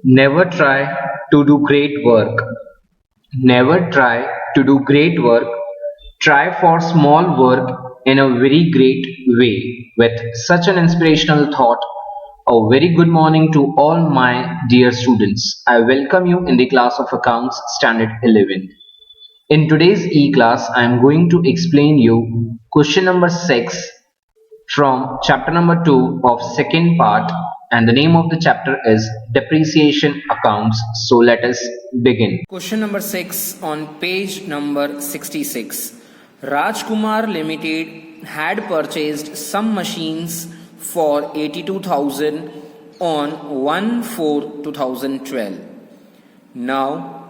Never try to do great work. Never try to do great work. Try for small work in a very great way. With such an inspirational thought, a very good morning to all my dear students. I welcome you in the class of Accounts Standard 11. In today's e-class, I am going to explain you question number 6 from chapter number 2 of second part, and the name of the chapter is depreciation accounts. So let us begin. Question number 6 on page number 66. Rajkumar Limited had purchased some machines for 82,000 on 1/4/2012. Now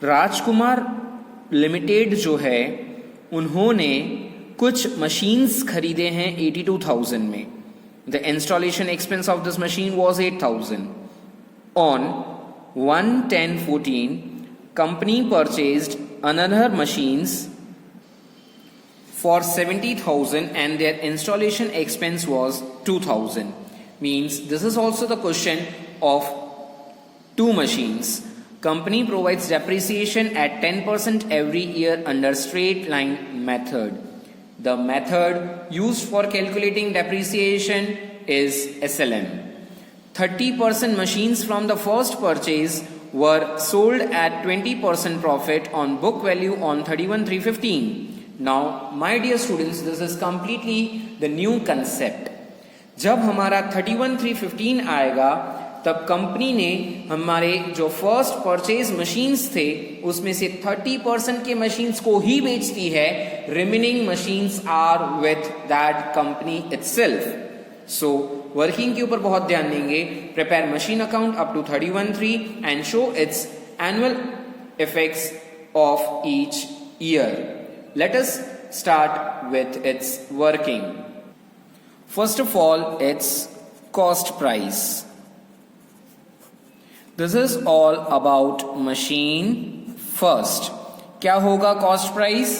Rajkumar limited जो है उन्होंने कुछ machines खरीदे हैं 82,000 में. The installation expense of this machine was 8,000. On 1/10/14 company purchased another machines for 70,000 and their installation expense was 2,000. Means this is also the question of two machines. Company provides depreciation at 10% every year under straight line method. The method used for calculating depreciation is SLM. 30% machines from the first purchase were sold at 20% profit on book value on 31/3/15. Now, my dear students, this is completely the new concept. जब हमारा 31/3/15 आएगा तब company ने हमारे जो first purchase machines थे उसमें से 30% के मशीन्स को ही बेचती है. Remaining machines are with that company itself. So working के ऊपर बहुत ध्यान देंगे. Prepare machine account up to 31/3 and show its annual effects of each year. Let us start with its working. First of all its cost price. This is all about machine first. क्या होगा cost price?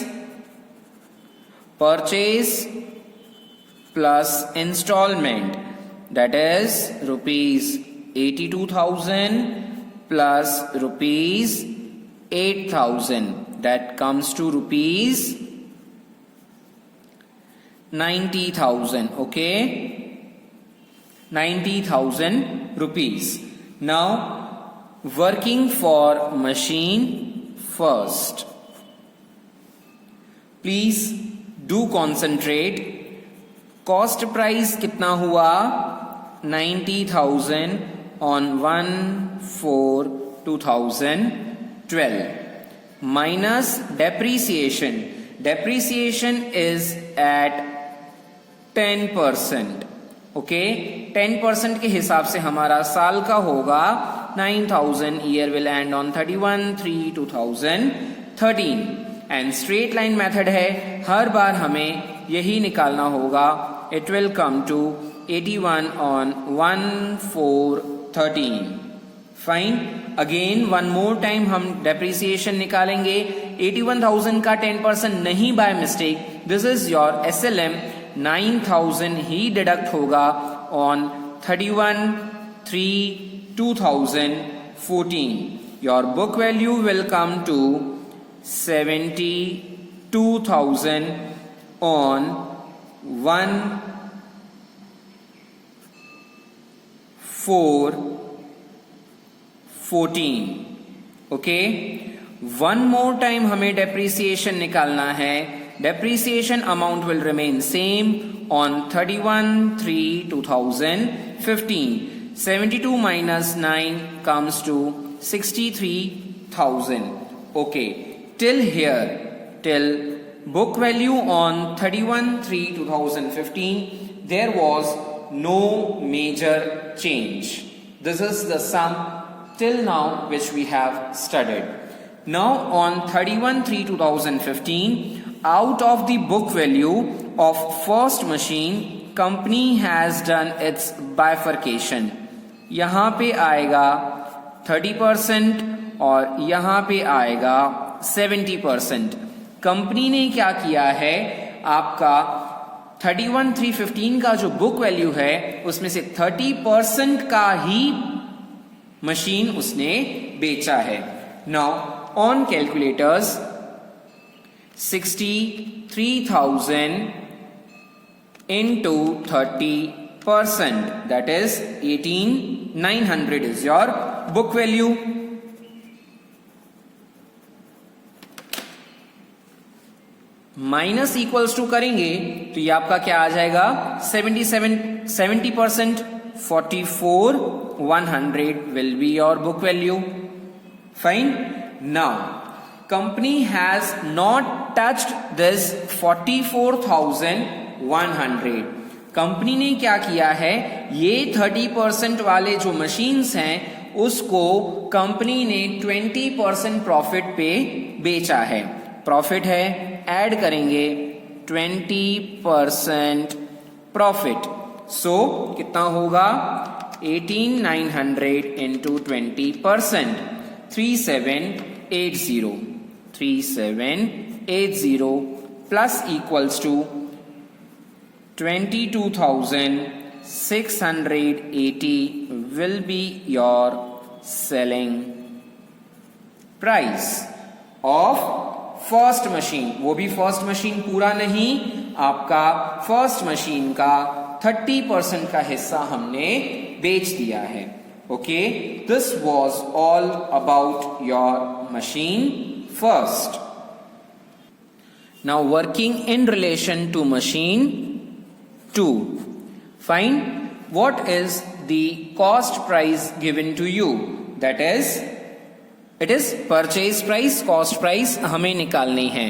Purchase plus instalment, that is ₹82,000 plus ₹8,000, that comes to ₹90,000. Okay, 90,000 rupees. Now working for machine first. Please do concentrate. Cost price कितना हुआ? 90,000 on 1/4/2012 minus depreciation. Depreciation is at 10%. Okay, 10% के हिसाब से हमारा साल का होगा 9,000. Year will end on 31/3/2013. And straight line method है, हर बार हमें यही निकालना होगा. It will come to 81 on 1/4/13. Fine. Again one more time हम डेप्रिसिएशन निकालेंगे. 81,000 का 10% नहीं by mistake. This is your SLM. 9,000 ही डिडक्ट होगा on 31/3/2014. Your book value will come to 72,000 on 1/4/14. Okay, one more time हमें डेप्रिसिएशन निकालना है. Depreciation amount will remain same on 31/3/2015. 72 minus 9 comes to 63,000. Okay, till here, till book value on 31/3/2015, there was no major change. This is the sum till now which we have studied. Now on 31/3/2015, out of the book value of first machine, company has done its bifurcation. यहाँ पे आएगा 30% और यहाँ पे आएगा 70%. Company ने क्या किया है, आपका 31/3/15 का जो बुक वैल्यू है उसमें से 30% का ही मशीन उसने बेचा है। Now on calculators 63,000 into 30%, that is 18,900 is your book value. Minus equals to करेंगे तो ये आपका क्या आ जाएगा 70%, 44,100 will be your book value. Fine. Now company has not touched this 44,100. Company ने क्या किया है, ये 30% वाले जो मशीन्स हैं उसको कंपनी ने 20% प्रॉफिट पे बेचा है। प्रॉफिट है, ऐड करेंगे 20% प्रॉफिट, सो कितना होगा 18,900 into 20%, 3780 plus equals to 22,680 will be your selling price of first machine. वो भी फर्स्ट मशीन पूरा नहीं, आपका फर्स्ट मशीन का 30% का हिस्सा हमने बेच दिया है। Okay, this was all about your machine first. Now working in relation to machine 2, find what is the cost price given to you, that is it is purchase price, cost price हमें निकालनी है।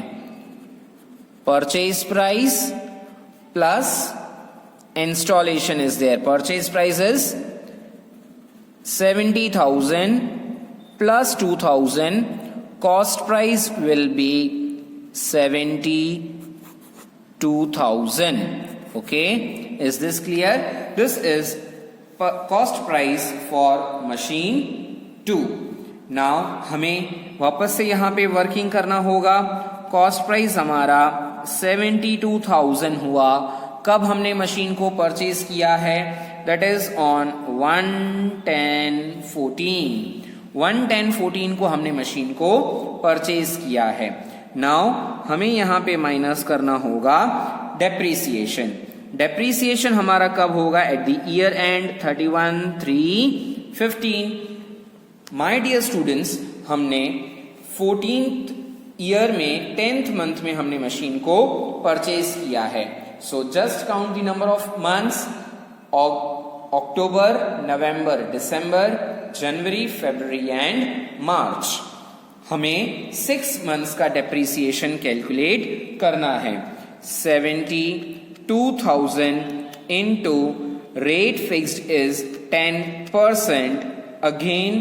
purchase price plus installation is there, purchase price is 70,000 plus 2,000, cost price will be 72,000. Okay, is this clear? This is cost price for machine 2. Now हमें वापस से यहां पे working करना होगा। कॉस्ट प्राइस हमारा 72,000 हुआ। कब हमने मशीन को परचेज किया है, दैट इज ऑन 1/10/14 को हमने मशीन को परचेज किया है। नाउ हमें यहां पे माइनस करना होगा डेप्रीसिएशन। डेप्रीसिएशन हमारा कब होगा, at the year end 31/3/15। My dear students, हमने 14th ईयर में 10th मंथ में हमने मशीन को परचेज किया है। So just count the number of months, October, November, December, January, February and March. हमें 6 मंथ्स का डेप्रीसिएशन कैलकुलेट करना है। 72,000 into rate fixed is 10%, again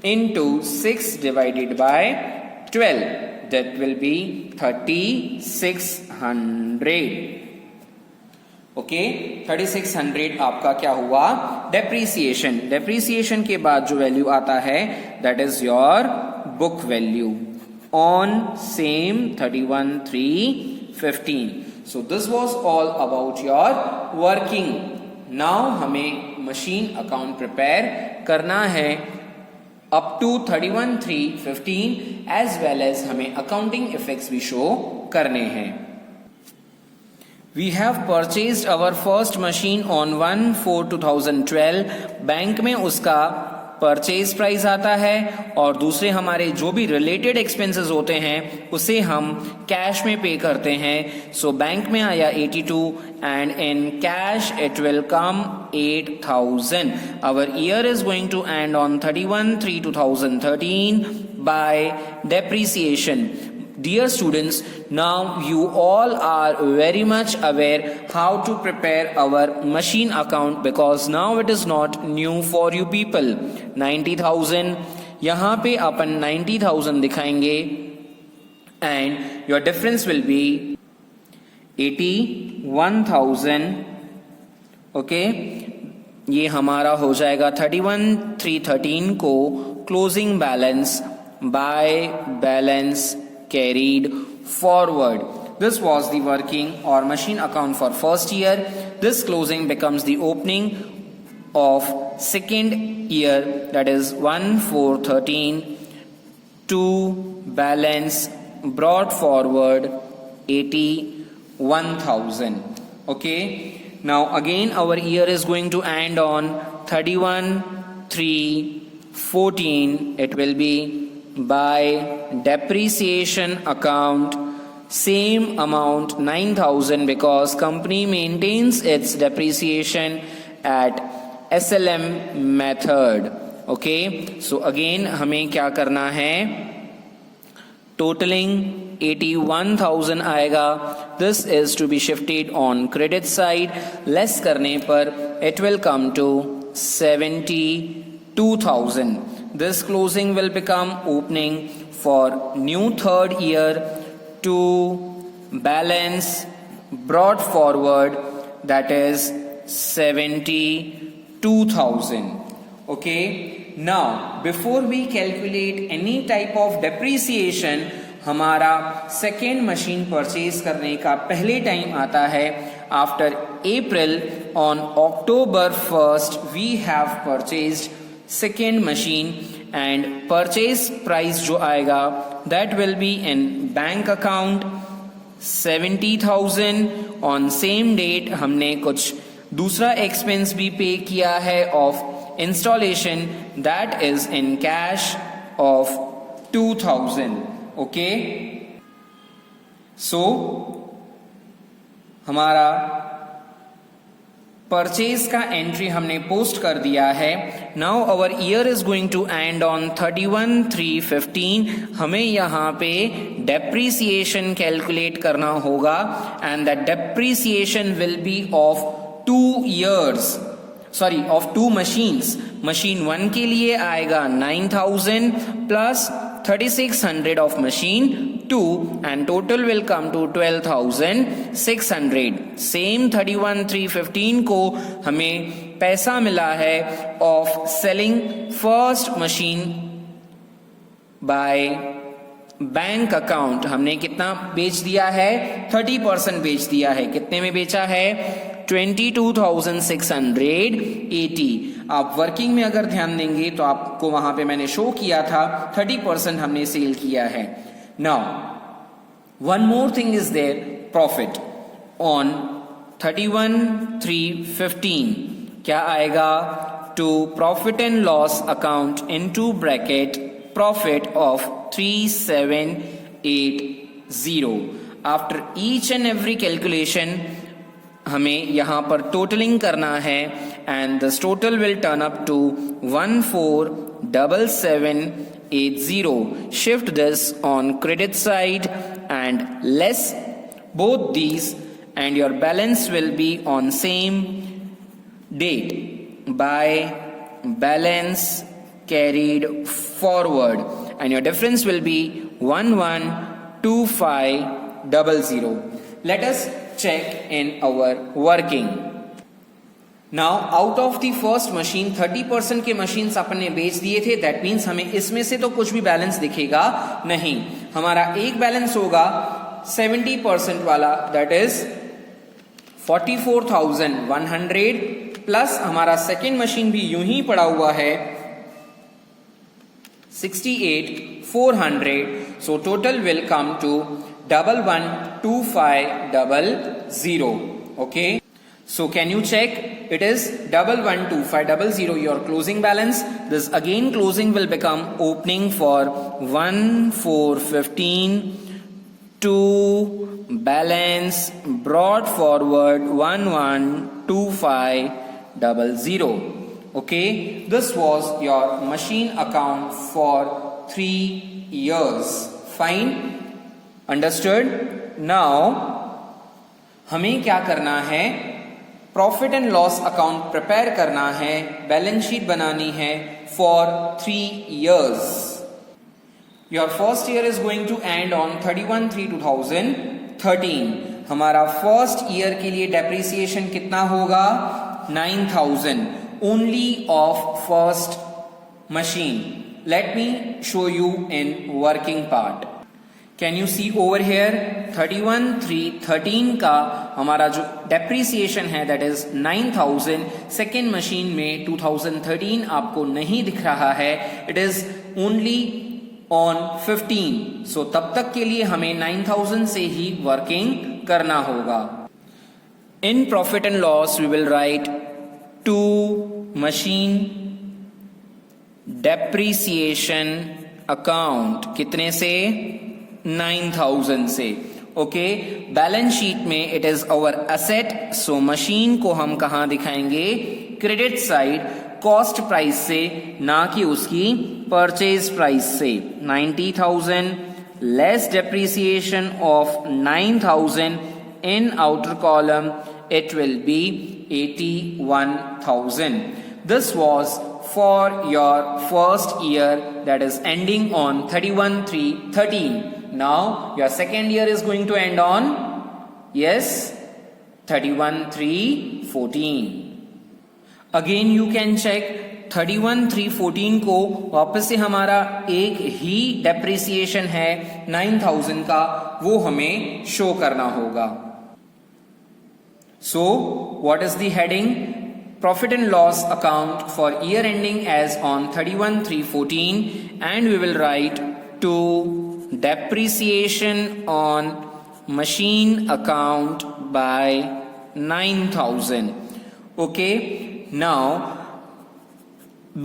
into 6 divided by 12, that will be 3,600. Okay, 3,600 आपका क्या हुआ, डेप्रीसिएशन। डेप्रीसिएशन के बाद जो वैल्यू आता है that is your book value on same 31/3/15। So this was all about your working. Now हमें मशीन अकाउंट प्रिपेयर करना है up to 31/3/15, as well as हमें अकाउंटिंग इफेक्ट्स भी शो करने हैं। We have purchased our first machine on 1/4/2012. Bank में उसका purchase price आता है और दूसरे हमारे जो भी रिलेटेड एक्सपेंसेस होते हैं उसे हम कैश में पे करते हैं। सो बैंक में आया 82 and in cash it will come 8,000. Our year is going to end on 31/3/2013 by depreciation. Dear students, now you all are very much aware how to prepare our machine account because now it is not new for you people. 90,000 यहाँ पे अपन 90,000 दिखाएंगे and your difference will be 81,000. Okay, ये हमारा हो जाएगा 31/3/13 को closing balance by balance carried forward. This was the working or machine account for first year. This closing becomes the opening of second year, that is 1/4/13, to balance brought forward 81,000. Okay, now again our year is going to end on 31/3/14. It will be by depreciation account, same amount 9,000, because company maintains its depreciation at SLM method. Okay, so again हमें क्या करना है, totaling 81,000 आएगा. This is to be shifted on credit side. Less करने पर it will come to 72,000. This closing will become opening for new third year to balance brought forward, that is 72,000. Okay, now before we calculate any type of depreciation, हमारा second machine purchase करने का पहले time आता है after April. On October 1st we have purchased second machine and purchase price जो आएगा that will be in bank account 70,000. On same date हमने कुछ दूसरा एक्सपेंस भी पे किया है of installation, that is in cash of 2,000. Okay, so हमारा purchase का एंट्री हमने पोस्ट कर दिया है. Now our year is going to end on 31/3/15. हमें यहाँ पे डेप्रीसिएशन कैलकुलेट करना होगा and the depreciation will be of 2 years, sorry of 2 machines. Machine 1 के लिए आएगा 9,000 plus 3,600 of machine 2 and total will come to 12,600. Same 31/3/15 को हमें पैसा मिला है of selling first machine by bank account. हमने कितना बेच दिया है, 30% बेच दिया है. कितने में बेचा है, 22,680. आप वर्किंग में अगर ध्यान देंगे तो आपको वहां पे मैंने शो किया था 30% हमने सेल किया है. Now one more thing is there, profit on 31/3/15 क्या आएगा, to profit and loss account into bracket profit of 3,780. After each and every calculation हमें यहाँ पर टोटलिंग करना है and this total will turn up to 14,7780. Shift this on credit side and less both these and your balance will be on same date by balance carried forward and your difference will be 112500. Let us check in our working. Now out of the first machine 30% के machines अपन ने बेच दिए थे. That means हमें इसमें से तो कुछ भी बैलेंस दिखेगा नहीं. हमारा एक बैलेंस होगा 70% वाला, that is 44,100 प्लस हमारा सेकेंड मशीन भी यूं ही पड़ा हुआ है 68,400. So total will come to 112500. Okay, so can you check, it is 112500 your closing balance. This again closing will become opening for 1/4/15 to balance brought forward 112500. Okay, this was your machine account for 3 years. Fine, understood. Now हमें क्या करना है, profit and loss account prepare करना है, balance sheet बनानी है for 3 years. Your first year is going to end on 31/3/2013. हमारा first year के लिए डेप्रिसिएशन कितना होगा, 9,000 only of first machine. Let me show you in working part. Can you see over here 31,313 का हमारा जो डेप्रीसिएशन है दैट इज 9,000. सेकेंड मशीन में 2013 आपको नहीं दिख रहा है, इट इज ओनली ऑन 15. सो तब तक के लिए हमें 9,000 से ही वर्किंग करना होगा. In profit and loss we will write to machine depreciation account कितने से 9,000 से. ओके, बैलेंस शीट में it is our asset, so machine को हम कहां दिखाएंगे, क्रेडिट साइड, कॉस्ट प्राइस से, ना कि उसकी परचेज प्राइस से. 90,000 less depreciation of 9,000 in outer column it will be 81,000. This was for your first year that is ending on 31/3/13. Now your second year is going to end on, yes, 31/3/14. Again you can check 31/3/14 को वापस से हमारा एक ही depreciation है 9,000 का, वो हमें show करना होगा. So what is the heading? Profit and loss account for year ending as on 31/3/14, and we will write to depreciation on machine account by 9,000. Okay, now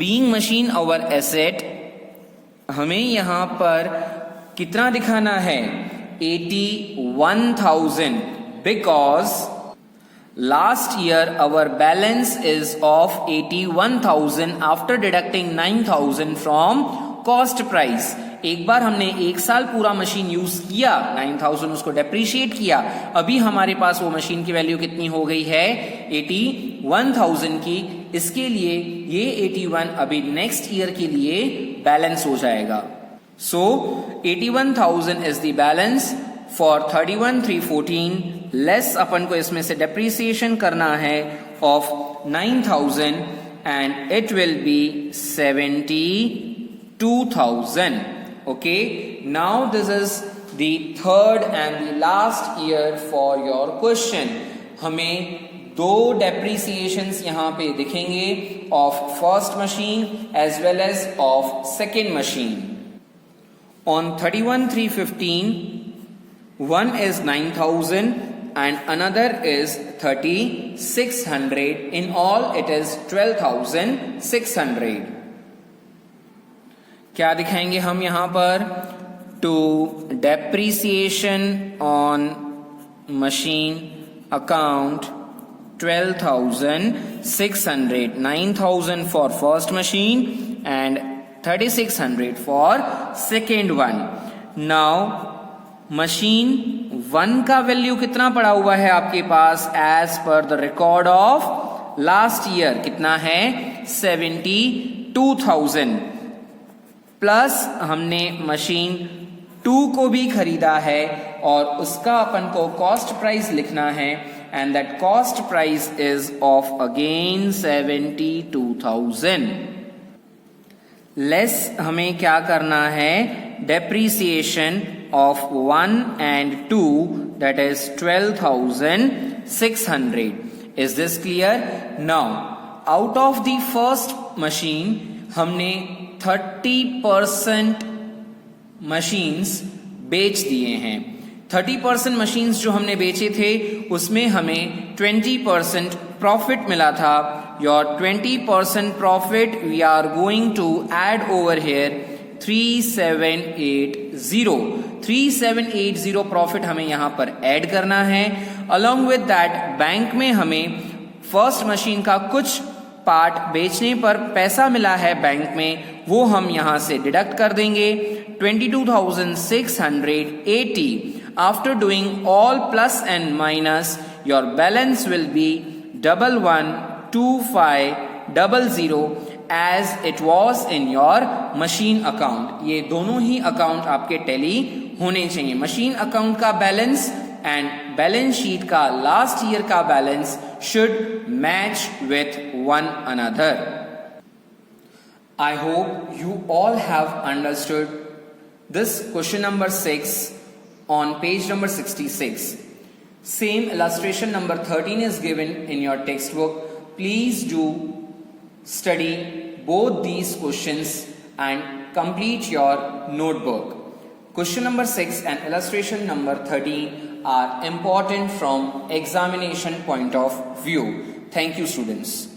being machine our asset, हमें यहां पर कितना दिखाना है, 81,000, because last year our balance is of 81,000 after deducting 9,000 from cost price. एक बार हमने एक साल पूरा मशीन यूज किया, 9,000 उसको डेप्रिशिएट किया, अभी हमारे पास वो मशीन की वैल्यू कितनी हो गई है, 81,000 की. इसके लिए ये 81 अभी नेक्स्ट ईयर के लिए बैलेंस हो जाएगा. So 81,000 is the balance for 31/3/14. Less अपन को इसमें से डेप्रिसिएशन करना है of 9,000 and it will be 72,000. Okay, now this is the third and the last year for your question. हमें दो डेप्रिसिएशंस यहां पे दिखेंगे of first machine as well as of second machine. On 31/3/15 one is 9,000 and another is 3,600. In all it is 12,600. क्या दिखाएंगे हम यहां पर, to depreciation on machine account 12,600. 9,000 for first machine and 3,600 for second one. Now machine 1 का value कितना पड़ा हुआ है आपके पास, as per the record of last year कितना है, 72,000. प्लस हमने मशीन 2 को भी खरीदा है और उसका अपन को कॉस्ट प्राइस लिखना है, and that cost price is of again 72,000. Less हमें क्या करना है, depreciation of 1 and 2, that is 12,600. Is this clear? Now out of the first machine हमने 30% machines बेच दिए हैं. 30% machines जो हमने बेचे थे उसमें हमें 20% profit मिला था. Your 20% profit we are going to add over here 3780 profit हमें यहां पर ऐड करना है. अलॉन्ग विद दैट बैंक में हमें फर्स्ट मशीन का कुछ पार्ट बेचने पर पैसा मिला है बैंक में, वो हम यहां से डिडक्ट कर देंगे. 22,680. After doing all plus and minus your balance will be 112500 as it was in your machine account. ये दोनों ही अकाउंट आपके टैली होने चाहिए. मशीन अकाउंट का बैलेंस एंड बैलेंस शीट का लास्ट ईयर का balance should match with one another. I hope you all have understood this question number 6 on page number 66. Same illustration number 13 is given in your textbook. Please do study both these questions and complete your notebook. Question number 6 and illustration number 13 are important from examination point of view. Thank you, students.